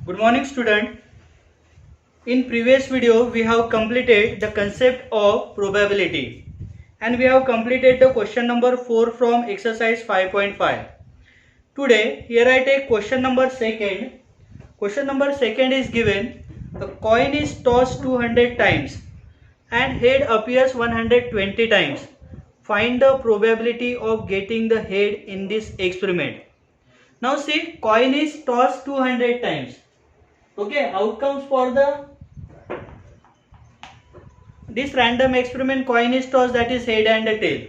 Good morning, student. In previous video we have completed the concept of probability and we have completed the question number 4 from exercise 5.5. Today here I take question number 2. Question number 2 is given: a coin is tossed 200 times and head appears 120 times. Find the probability of getting the head in this experiment. Now see, coin is tossed 200 times. Okay, outcomes for this random experiment: coin is tossed, that is head and a tail.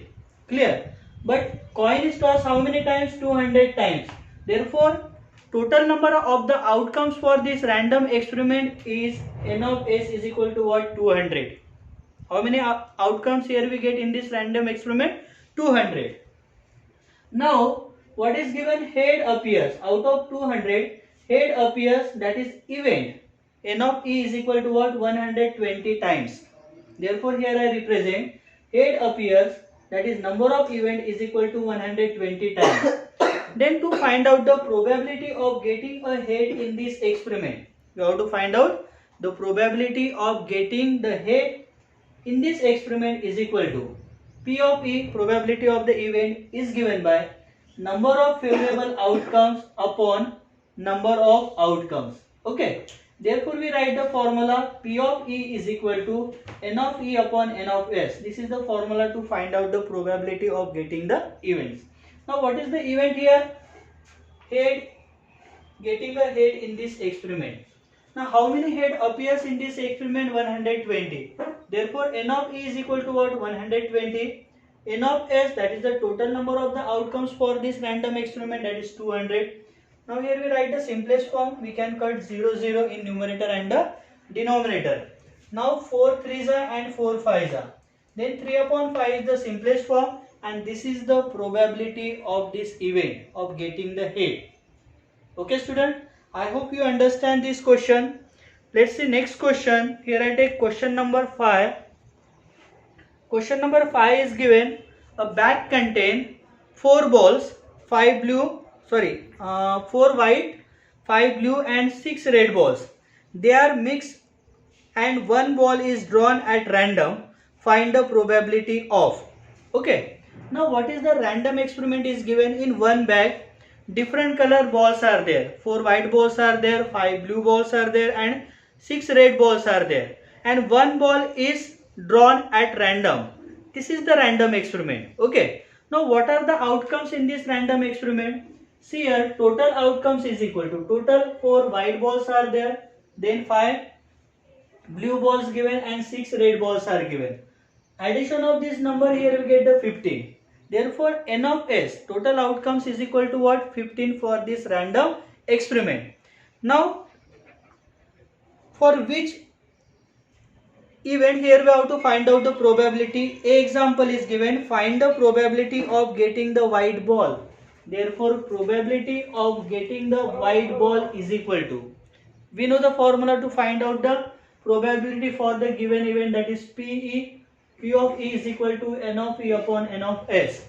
Clear? But coin is tossed how many times? 200 times. Therefore, total number of the outcomes for this random experiment is n of s is equal to what? 200. How many outcomes here we get in this random experiment? 200. Now, what is given? Head appears. Out of 200, head appears, that is event. N of e is equal to what? 120 times. Therefore, here I represent head appears, that is number of event, is equal to 120 times. Then to find out the probability of getting a head in this experiment, you have to find out the probability of getting the head in this experiment is equal to P of E, probability of the event, is given by number of favorable outcomes upon number of outcomes. Okay. Therefore, we write the formula P of E is equal to N of E upon N of S. This is the formula to find out the probability of getting the events. Now, what is the event here? Head, getting a head in this experiment. Now, how many head appears in this experiment? 120. Therefore, N of E is equal to what? 120. N of S, that is the total number of the outcomes for this random experiment, that is 200. Now here we write the simplest form. We can cut 0, 0 in numerator and the denominator. Now 4 3s are and 4 5s are. Then 3 upon 5 is the simplest form, and this is the probability of this event of getting the head. Okay, student, I hope you understand this question. Let's see next question. Here I take question number 5. Question number 5 is given: a bag contain 4 balls, 4 white, 5 blue and 6 red balls. They are mixed and one ball is drawn at random. Find the probability of. Okay. Now what is the random experiment is given in one bag. Different color balls are there. 4 white balls are there, 5 blue balls are there and 6 red balls are there. And one ball is drawn at random. This is the random experiment. Okay. Now what are the outcomes in this random experiment? See here, total outcomes is equal to total 4 white balls are there, then 5 blue balls given and 6 red balls are given. Addition of this number here we get the 15. Therefore, N of S, total outcomes, is equal to what? 15 for this random experiment. Now, for which event here we have to find out the probability. A example is given: find the probability of getting the white ball. Therefore, probability of getting the white ball is equal to, we know the formula to find out the probability for the given event, that is P of E is equal to N of E upon N of S.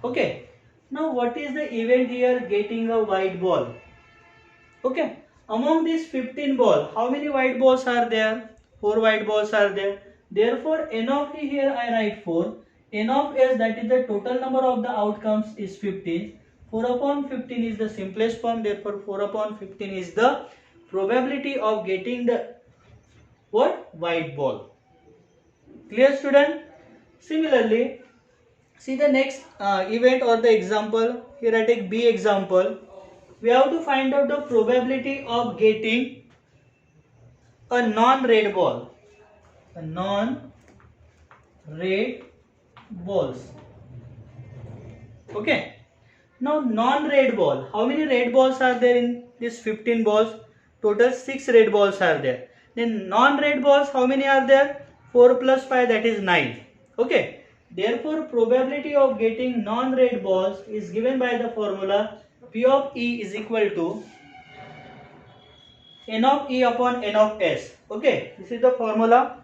Okay. Now what is the event here? Getting a white ball. Okay. Among these 15 balls, how many white balls are there? 4 white balls are there. Therefore, N of E here I write 4. N of S, that is the total number of the outcomes, is 15. 4 upon 15 is the simplest form. Therefore, 4 upon 15 is the probability of getting the what? White ball. Clear, student? Similarly, see the next event or the example. Here I take B example. We have to find out the probability of getting a non-red ball. A non-red balls. Okay. Now non-red ball. How many red balls are there in this 15 balls? Total 6 red balls are there. Then non-red balls, how many are there? 4 plus 5, that is 9. Okay. Therefore, probability of getting non-red balls is given by the formula P of E is equal to N of E upon N of S. Okay. This is the formula.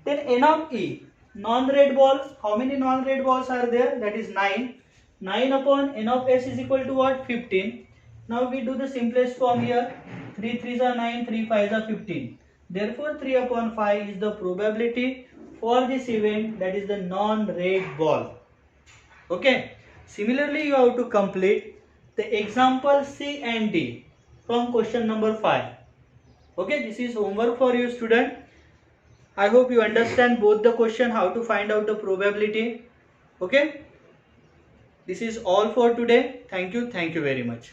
Then N of E, non-red ball, how many non-red balls are there? That is 9. 9 upon N of S is equal to what? 15. Now we do the simplest form here. 3 3s are 9, 3 5s are 15. Therefore, 3 upon 5 is the probability for this event, that is the non-red ball. Okay. Similarly, you have to complete the example C and D from question number 5. Okay, this is homework for you, student. I hope you understand both the question, how to find out the probability. Okay. This is all for today. Thank you very much.